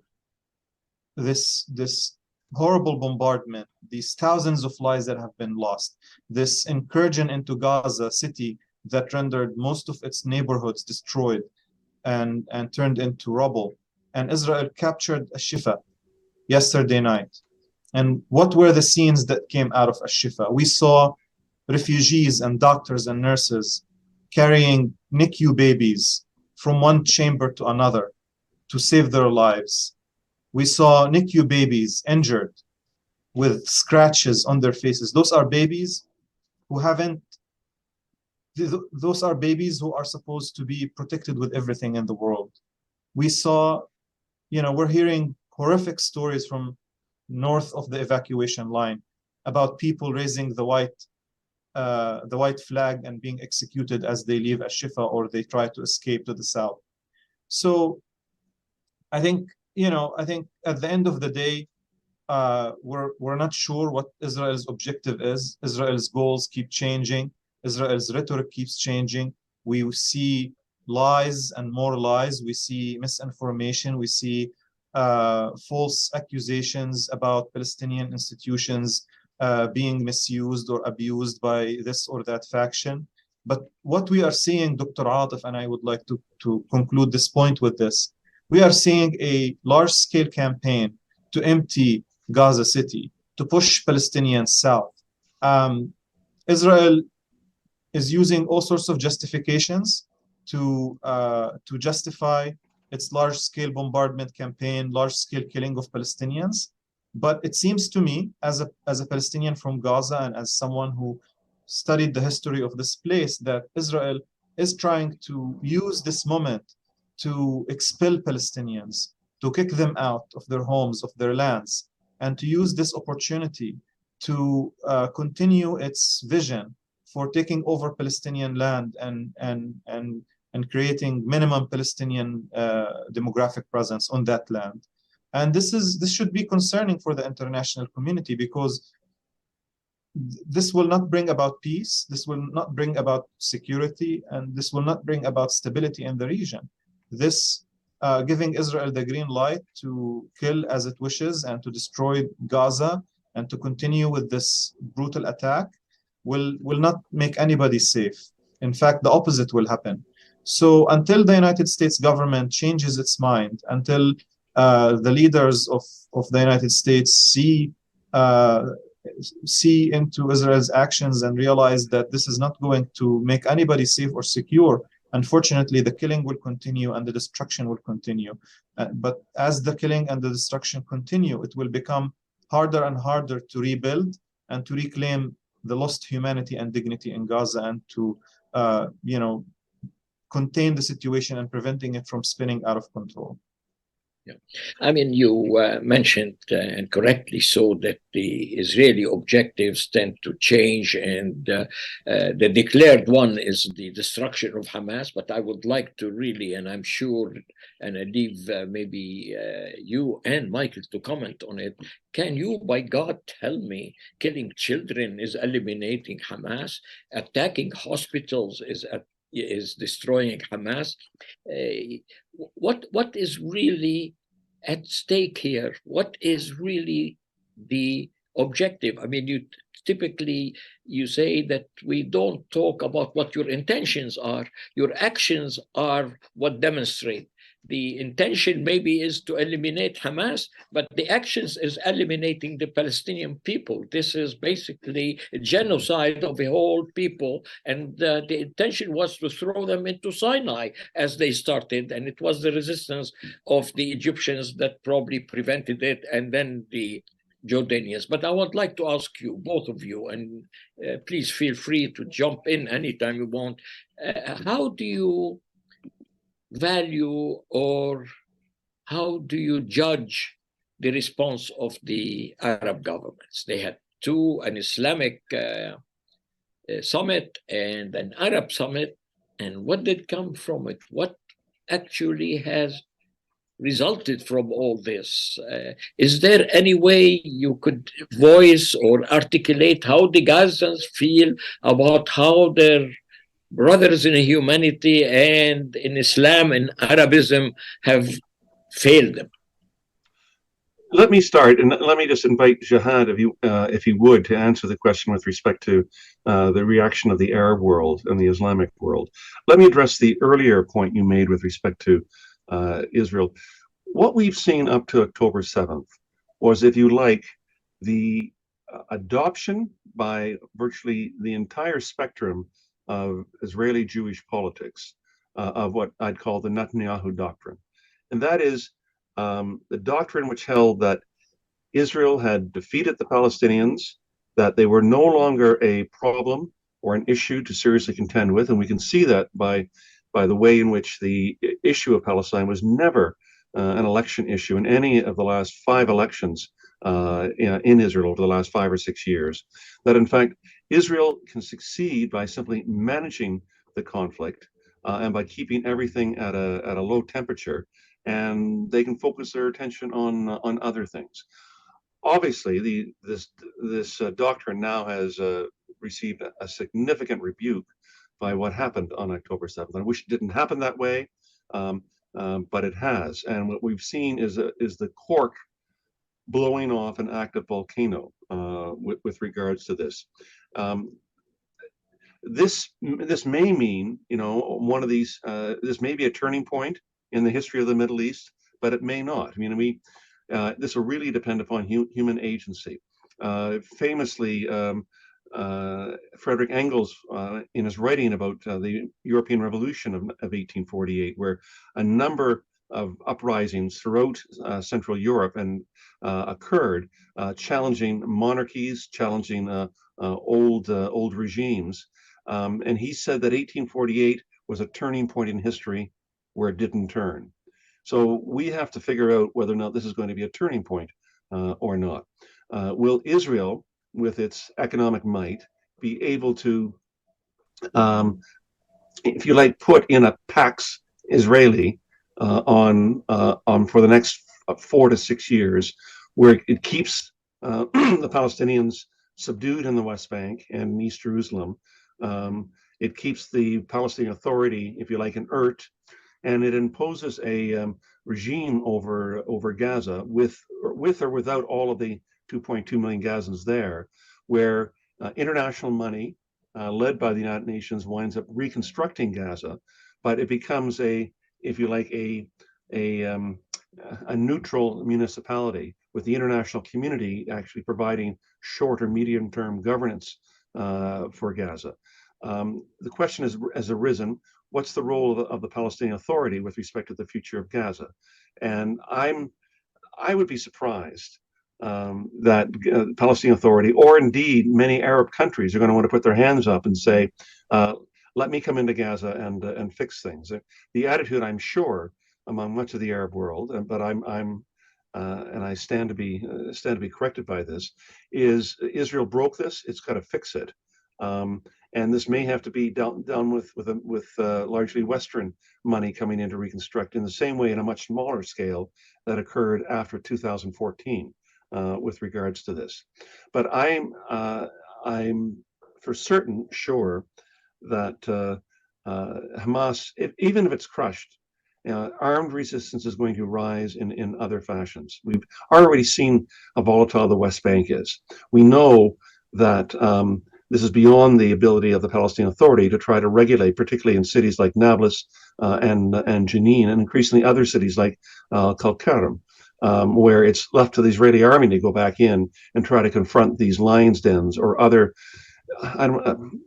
this horrible bombardment, these thousands of lives that have been lost, this incursion into Gaza City that rendered most of its neighborhoods destroyed and turned into rubble. And Israel captured a Shifa yesterday night. And what were the scenes that came out of Ash-Shifa? We saw refugees and doctors and nurses carrying NICU babies from one chamber to another to save their lives. We saw NICU babies injured with scratches on their faces. Those are babies who are supposed to be protected with everything in the world. We saw, we're hearing horrific stories from north of the evacuation line about people raising the white flag and being executed as they leave Ash-Shifa or they try to escape to the south. So I think at the end of the day, we're not sure what Israel's objective is. Israel's goals keep changing. Israel's rhetoric keeps changing. We see lies and more lies. We see misinformation. We see false accusations about Palestinian institutions being misused or abused by this or that faction. But what we are seeing, Dr. Atif, and I would like to conclude this point with this, we are seeing a large-scale campaign to empty Gaza City, to push Palestinians south. Israel is using all sorts of justifications to justify its large-scale bombardment campaign, large-scale killing of Palestinians. But it seems to me, as a Palestinian from Gaza and as someone who studied the history of this place, that Israel is trying to use this moment to expel Palestinians, to kick them out of their homes, of their lands, and to use this opportunity to continue its vision for taking over Palestinian land and creating minimum Palestinian demographic presence on that land. And this should be concerning for the international community, because this will not bring about peace, this will not bring about security, and this will not bring about stability in the region. This giving Israel the green light to kill as it wishes and to destroy Gaza and to continue with this brutal attack will not make anybody safe. In fact, the opposite will happen. So until the United States government changes its mind, until the leaders of the United States see into Israel's actions and realize that this is not going to make anybody safe or secure, unfortunately, the killing will continue and the destruction will continue. But as the killing and the destruction continue, it will become harder and harder to rebuild and to reclaim the lost humanity and dignity in Gaza and to, contain the situation and preventing it from spinning out of control. Yeah, I mean, you mentioned, and correctly so, that the Israeli objectives tend to change, and the declared one is the destruction of Hamas. But I would like to really, and I'm sure, and I leave maybe you and Michael to comment on it. Can you, by God, tell me killing children is eliminating Hamas, attacking hospitals is destroying Hamas? What is really at stake here? What is really the objective? I mean, you typically say that we don't talk about what your intentions are. Your actions are what demonstrate. The intention maybe is to eliminate Hamas, but the actions is eliminating the Palestinian people. This is basically a genocide of a whole people, and the intention was to throw them into Sinai as they started, and it was the resistance of the Egyptians that probably prevented it, and then the Jordanians. But I would like to ask you, both of you, and please feel free to jump in anytime you want. How do you value, or how do you judge the response of the Arab governments? They had two, an Islamic summit and an Arab summit. And what did come from it? What actually has resulted from all this? Is there any way you could voice or articulate how the Gazans feel about how their brothers in humanity and in Islam and Arabism have failed them? Let me start, and let me just invite Jihad, if you would, to answer the question with respect to the reaction of the Arab world and the Islamic world. Let me address the earlier point you made with respect to Israel. What we've seen up to October 7th was, if you like, the adoption by virtually the entire spectrum of Israeli Jewish politics of what I'd call the Netanyahu doctrine. And that is the doctrine which held that Israel had defeated the Palestinians, that they were no longer a problem or an issue to seriously contend with. And we can see that by the way in which the issue of Palestine was never an election issue in any of the last 5 elections in Israel over the last 5 or 6 years. That in fact, Israel can succeed by simply managing the conflict and by keeping everything at a low temperature, and they can focus their attention on other things. Obviously, this doctrine now has received a significant rebuke by what happened on October 7th. I wish it didn't happen that way, but it has. And what we've seen is the cork blowing off an active volcano with regards to this. This may mean, one of these. This may be a turning point in the history of the Middle East, but it may not. I mean, this will really depend upon human agency. Famously, Frederick Engels, in his writing about the European Revolution of 1848, where a number of uprisings throughout Central Europe and occurred, challenging monarchies, challenging old regimes, and he said that 1848 was a turning point in history where it didn't turn. So we have to figure out whether or not this is going to be a turning point or not. Will Israel, with its economic might, be able to, if you like, put in a Pax Israeli on for the next 4 to 6 years, where it keeps the Palestinians subdued in the West Bank and in East Jerusalem? It keeps the Palestinian Authority, if you like, inert, and it imposes a regime over Gaza with or without all of the 2.2 million Gazans there, where international money led by the United Nations winds up reconstructing Gaza, but it becomes if you like, a neutral municipality, with the international community actually providing short or medium-term governance for Gaza. The question has arisen: what's the role of the Palestinian Authority with respect to the future of Gaza? And I would be surprised that the Palestinian Authority, or indeed many Arab countries, are going to want to put their hands up and say, let me come into Gaza and fix things. The attitude, I'm sure, among much of the Arab world, but and I stand to be corrected by this, is Israel broke this, it's got to fix it. And this may have to be done with largely Western money coming in to reconstruct, in the same way, in a much smaller scale, that occurred after 2014 with regards to this. But I'm for certain sure that Hamas, even if it's crushed, armed resistance is going to rise in other fashions. We've already seen how volatile the West Bank is. We know that this is beyond the ability of the Palestinian Authority to try to regulate, particularly in cities like Nablus and Jenin, and increasingly other cities like Tulkarm, where it's left to the Israeli army to go back in and try to confront these lions dens or other. I'm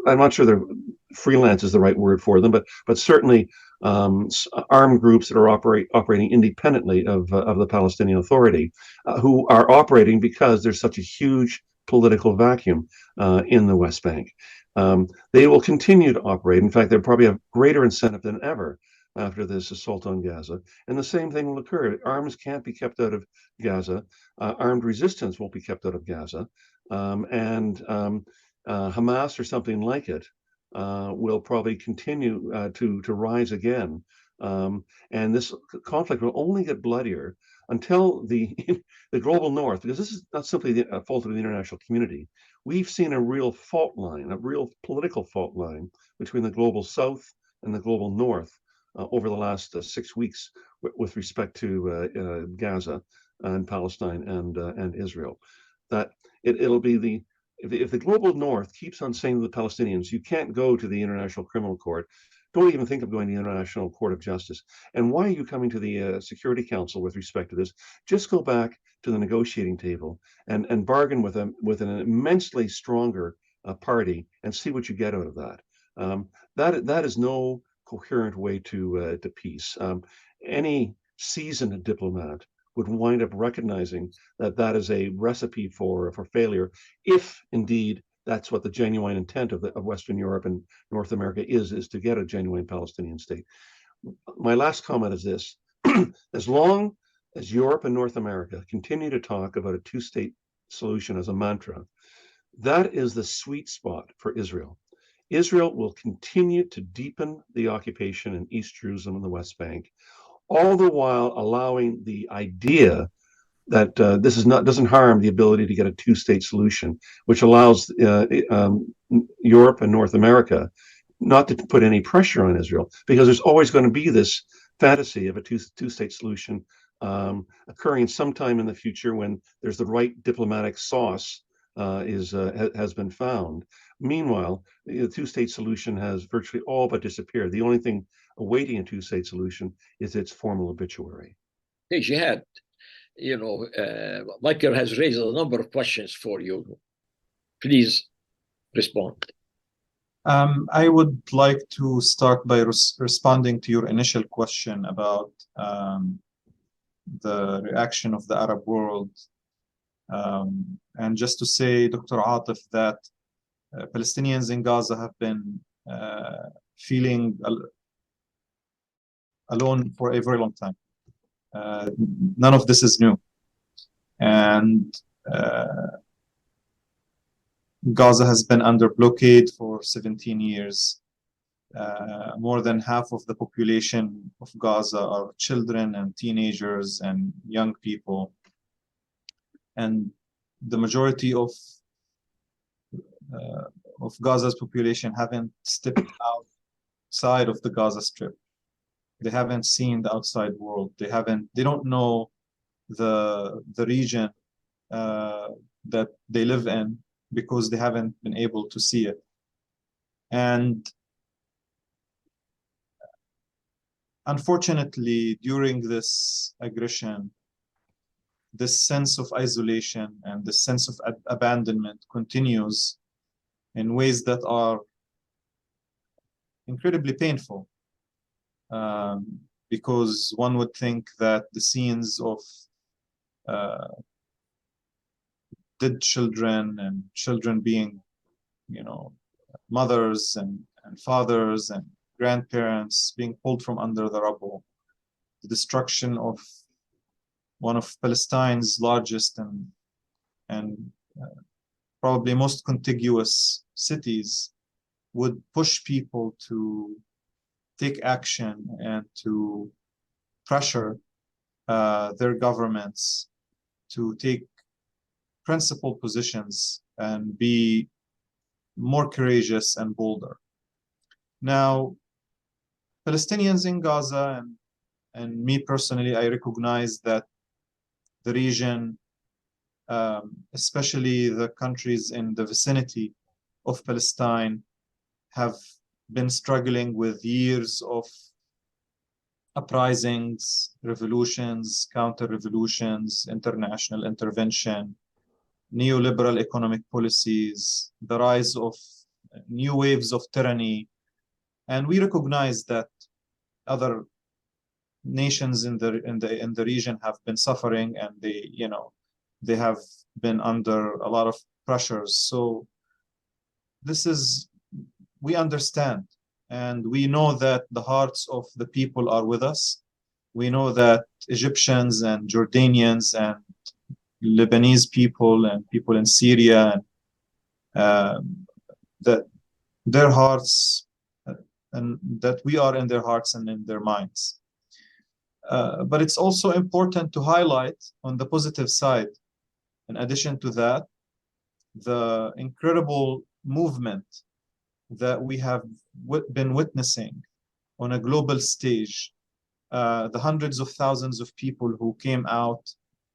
not sure freelance is the right word for them, but certainly armed groups that are operating independently of the Palestinian Authority, who are operating because there's such a huge political vacuum in the West Bank. They will continue to operate. In fact, they probably have greater incentive than ever after this assault on Gaza. And the same thing will occur. Arms can't be kept out of Gaza. Armed resistance won't be kept out of Gaza. Hamas or something like it will probably continue to rise again. And this conflict will only get bloodier until the global north, because this is not simply a fault of the international community. We've seen a real fault line, a real political fault line between the global south and the global north over the last 6 weeks with respect to Gaza and Palestine and Israel. That it'll be if the global north keeps on saying to the Palestinians, you can't go to the International Criminal Court, don't even think of going to the International Court of Justice. And why are you coming to the Security Council with respect to this? Just go back to the negotiating table and bargain with an immensely stronger party and see what you get out of that. That is no coherent way to peace. Any seasoned diplomat would wind up recognizing that that is a recipe for failure, if indeed that's what the genuine intent of Western Europe and North America is to get a genuine Palestinian state. My last comment is this: as long as Europe and North America continue to talk about a two-state solution as a mantra, that is the sweet spot for Israel. Israel will continue to deepen the occupation in East Jerusalem and the West Bank, all the while allowing the idea that this doesn't harm the ability to get a two-state solution, which allows Europe and North America not to put any pressure on Israel, because there's always going to be this fantasy of a two-state solution occurring sometime in the future when there's the right diplomatic sauce has been found. Meanwhile, the two-state solution has virtually all but disappeared. The only thing awaiting a two-state solution is its formal obituary. Hey, Jihad, Michael has raised a number of questions for you. Please respond. I would like to start by responding to your initial question about the reaction of the Arab world. And just to say, Dr. Atif, that Palestinians in Gaza have been feeling alone for a very long time. None of this is new. And Gaza has been under blockade for 17 years. More than half of the population of Gaza are children and teenagers and young people. And the majority of Gaza's population haven't stepped outside of the Gaza Strip. They haven't seen the outside world. They don't know the region that they live in, because they haven't been able to see it. And unfortunately, during this aggression, this sense of isolation and the sense of abandonment continues in ways that are incredibly painful, because one would think that the scenes of dead children and children being, mothers and fathers and grandparents being pulled from under the rubble, the destruction of one of Palestine's largest and probably most contiguous cities, would push people to take action and to pressure their governments to take principled positions and be more courageous and bolder. Now, Palestinians in Gaza and me personally, I recognize that the region, especially the countries in the vicinity of Palestine, have been struggling with years of uprisings, revolutions, counter-revolutions, international intervention, neoliberal economic policies, the rise of new waves of tyranny. And we recognize that other nations in the region have been suffering, and they have been under a lot of pressures. So we understand, and we know that the hearts of the people are with us. We know that Egyptians and Jordanians and Lebanese people and people in Syria, that their hearts, and that we are in their hearts and in their minds. But it's also important to highlight on the positive side, in addition to that, the incredible movement that we have been witnessing on a global stage. The hundreds of thousands of people who came out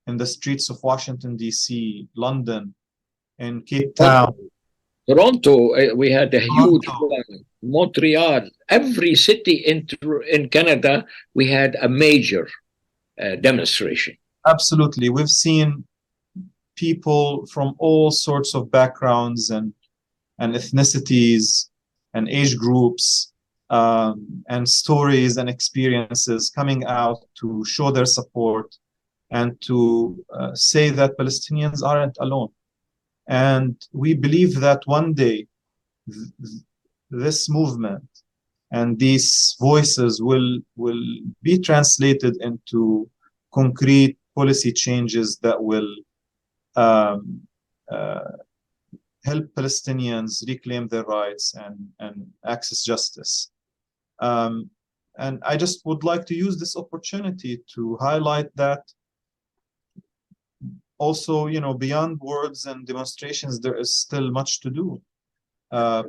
in the streets of Washington, D.C., London, and Cape Town. Toronto, we had a huge one. Montreal, every city in Canada, we had a major demonstration. Absolutely. We've seen people from all sorts of backgrounds and ethnicities and age groups, and stories and experiences coming out to show their support and to say that Palestinians aren't alone. And we believe that one day this movement and these voices will be translated into concrete policy changes that will help Palestinians reclaim their rights and access justice. And I just would like to use this opportunity to highlight that also, beyond words and demonstrations, there is still much to do.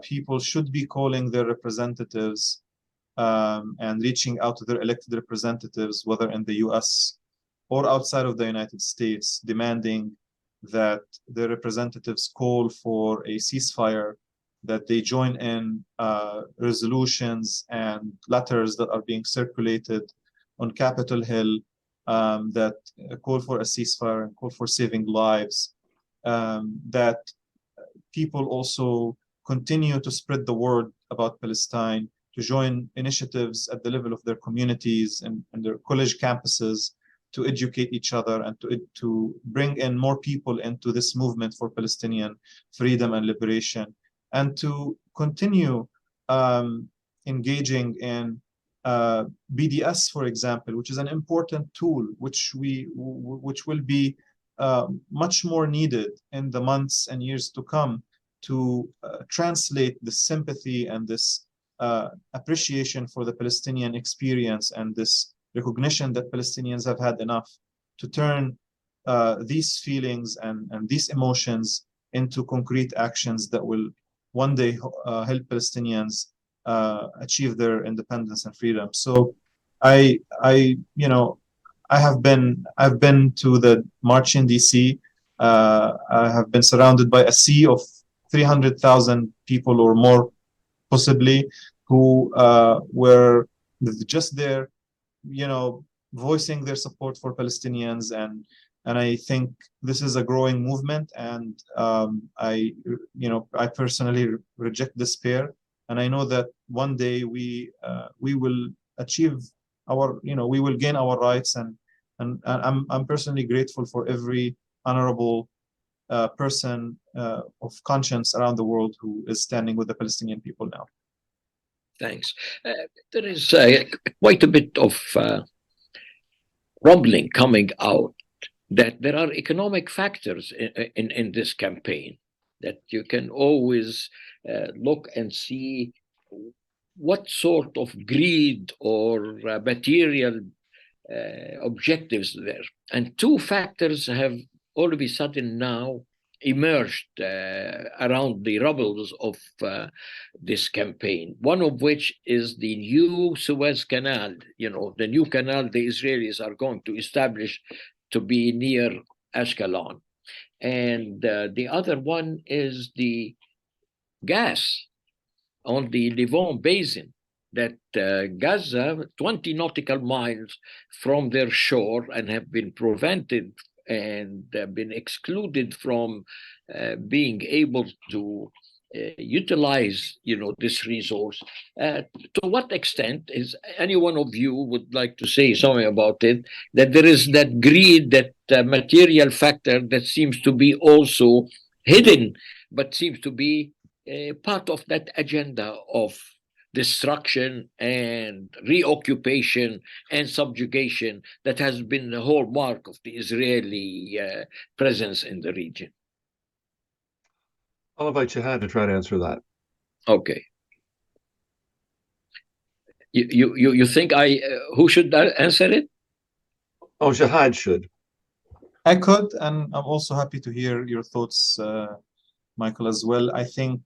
People should be calling their representatives and reaching out to their elected representatives, whether in the US or outside of the United States, demanding that their representatives call for a ceasefire, that they join in resolutions and letters that are being circulated on Capitol Hill that call for a ceasefire and call for saving lives, that people also continue to spread the word about Palestine, to join initiatives at the level of their communities and their college campuses, to educate each other and to bring in more people into this movement for Palestinian freedom and liberation, and to continue engaging in BDS, for example, which is an important tool which will be much more needed in the months and years to come to translate the sympathy and this appreciation for the Palestinian experience and this recognition that Palestinians have had enough, to turn these feelings and these emotions into concrete actions that will one day help Palestinians achieve their independence and freedom. So I've been to the march in DC. I have been surrounded by a sea of 300,000 people or more, possibly, who were just there, voicing their support for Palestinians, and I think this is a growing movement, and I personally reject despair, and I know that one day we will achieve we will gain our rights, and I'm personally grateful for every honorable person of conscience around the world who is standing with the Palestinian people now. Thanks. There is quite a bit of rumbling coming out that there are economic factors in this campaign, that you can always look and see what sort of greed or material objectives there. And two factors have all of a sudden now emerged around the rubbles of this campaign. One of which is the new Suez Canal, the new canal the Israelis are going to establish to be near Ashkelon. And the other one is the gas on the Levant Basin, that Gaza, 20 nautical miles from their shore, and have been prevented and been excluded from being able to utilize, this resource. To what extent is any one of you would like to say something about it? That there is that greed, that material factor that seems to be also hidden, but seems to be part of that agenda of destruction and reoccupation and subjugation that has been the hallmark of the Israeli presence in the region. I'll invite Shahad to try to answer that. Okay. You think who should answer it? Oh, Shahad should. I could, and I'm also happy to hear your thoughts, Michael, as well. I think,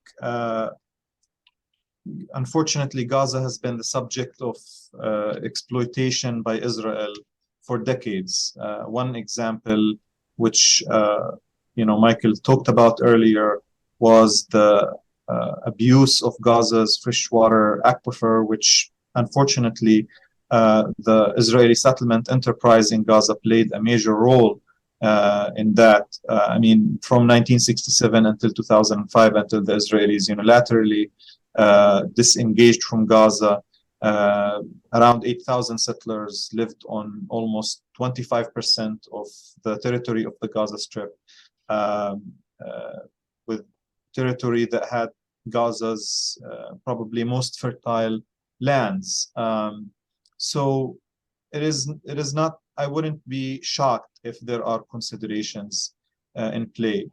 unfortunately, Gaza has been the subject of exploitation by Israel for decades. One example, which Michael talked about earlier, was the abuse of Gaza's freshwater aquifer, which unfortunately the Israeli settlement enterprise in Gaza played a major role in that. From 1967 until 2005, until the Israelis unilaterally disengaged from Gaza, around 8,000 settlers lived on almost 25% of the territory of the Gaza Strip, with territory that had Gaza's probably most fertile lands. So it is not, I wouldn't be shocked if there are considerations in play,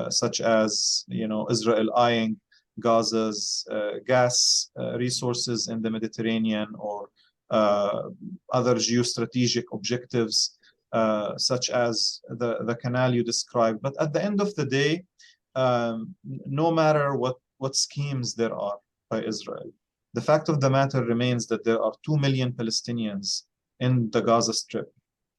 such as, Israel eyeing Gaza's gas resources in the Mediterranean, or other geostrategic objectives, such as the canal you described. But at the end of the day, no matter what schemes there are by Israel, the fact of the matter remains that there are 2 million Palestinians in the Gaza Strip,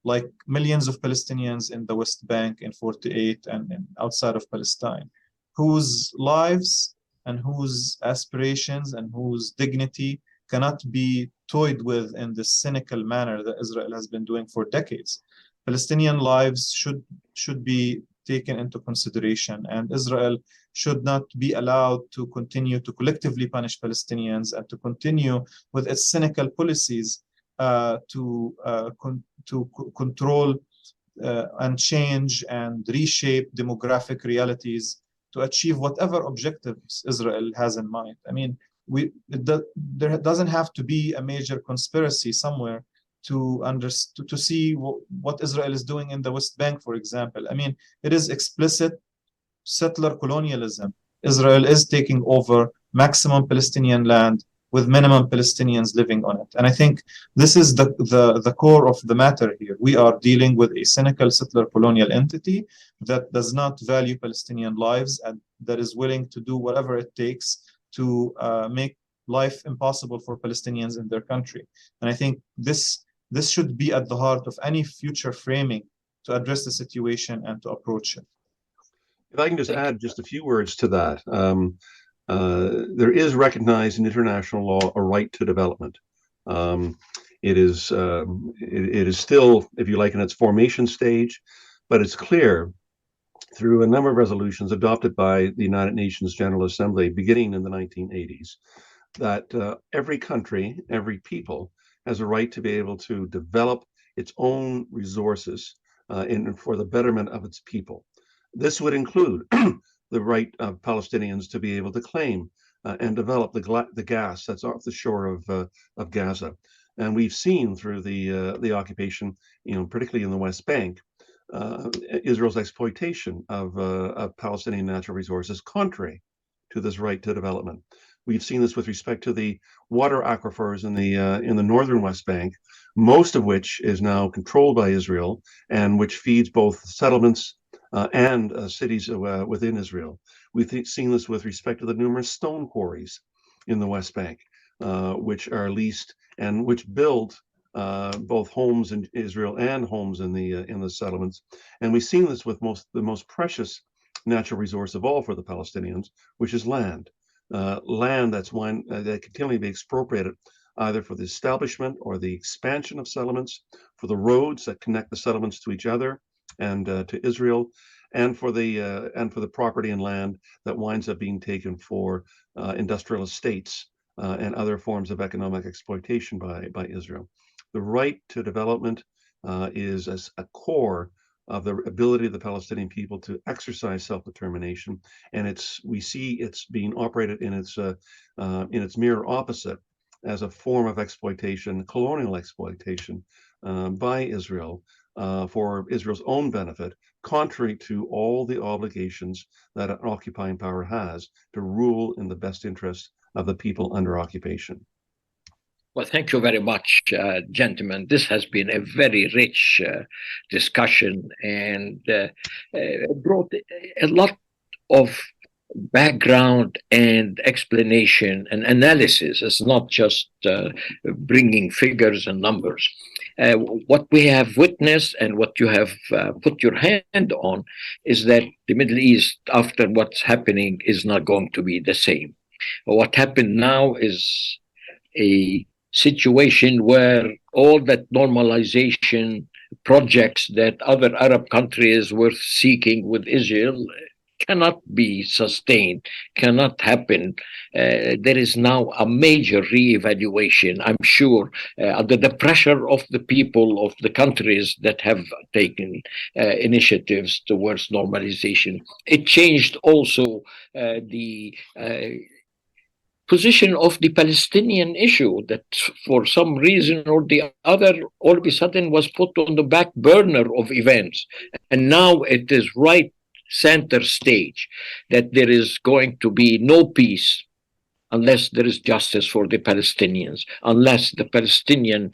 like millions of Palestinians in the West Bank, in 48, and outside of Palestine, whose lives and whose aspirations and whose dignity cannot be toyed with in this cynical manner that Israel has been doing for decades. Palestinian lives should be taken into consideration, and Israel should not be allowed to continue to collectively punish Palestinians and to continue with its cynical policies to control and change and reshape demographic realities to achieve whatever objectives Israel has in mind. There doesn't have to be a major conspiracy somewhere to see what Israel is doing in the West Bank, for example. It is explicit settler colonialism. Israel is taking over maximum Palestinian land with minimum Palestinians living on it. And I think this is the core of the matter here. We are dealing with a cynical settler colonial entity that does not value Palestinian lives and that is willing to do whatever it takes to make life impossible for Palestinians in their country. And I think this should be at the heart of any future framing to address the situation and to approach it. If I can just add just a few words to that. There is recognized in international law a right to development. It is still, if you like, in its formation stage, but it's clear through a number of resolutions adopted by the United Nations General Assembly beginning in the 1980s that every country, every people has a right to be able to develop its own resources for the betterment of its people. This would include the right of Palestinians to be able to claim and develop the gas that's off the shore of Gaza. And we've seen through the occupation, particularly in the West Bank, Israel's exploitation of Palestinian natural resources contrary to this right to development. We've seen this with respect to the water aquifers in the northern West Bank, most of which is now controlled by Israel and which feeds both settlements and cities within Israel. We've seen this with respect to the numerous stone quarries in the West Bank, which are leased and which build both homes in Israel and homes in the settlements. And we've seen this with the most precious natural resource of all for the Palestinians, which is land. Land that continually be expropriated either for the establishment or the expansion of settlements, for the roads that connect the settlements to each other and to Israel, and for the property and land that winds up being taken for industrial estates and other forms of economic exploitation by Israel. The right to development is as a core of the ability of the Palestinian people to exercise self-determination, and we see it's being operated in its mirror opposite as a form of exploitation, colonial exploitation by Israel for Israel's own benefit, contrary to all the obligations that an occupying power has to rule in the best interest of the people under occupation. Well, thank you very much, gentlemen. This has been a very rich discussion and brought a lot of background and explanation and analysis. It's not just bringing figures and numbers. What we have witnessed and what you have put your hand on is that the Middle East, after what's happening, is not going to be the same. What happened now is a situation where all that normalization projects that other Arab countries were seeking with Israel cannot be sustained, cannot happen. There is now a major reevaluation, I'm sure, under the pressure of the people of the countries that have taken initiatives towards normalization. It changed also the position of the Palestinian issue that for some reason or the other all of a sudden was put on the back burner of events. And now it is right center stage that there is going to be no peace unless there is justice for the Palestinians, unless the Palestinian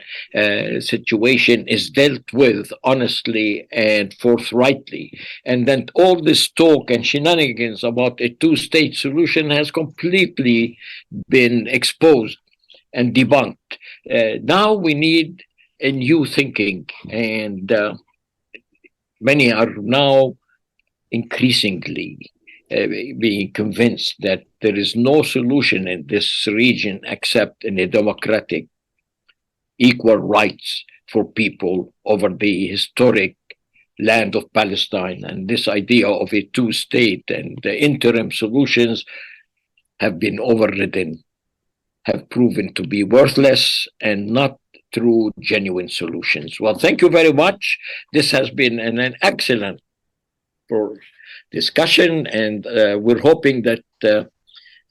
situation is dealt with honestly and forthrightly. And then all this talk and shenanigans about a two-state solution has completely been exposed and debunked. Now we need a new thinking, and many are now increasingly being convinced that there is no solution in this region except in a democratic, equal rights for people over the historic land of Palestine. And this idea of a two-state and the interim solutions have been overridden, have proven to be worthless and not true, genuine solutions. Well, thank you very much. This has been an excellent discussion, and we're hoping that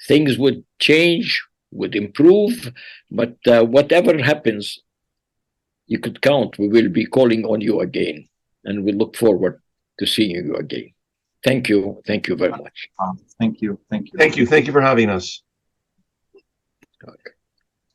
things would change, would improve, but whatever happens, you could count, we will be calling on you again, and we look forward to seeing you again. Thank you very much. Thank you. Thank you for having us. Okay.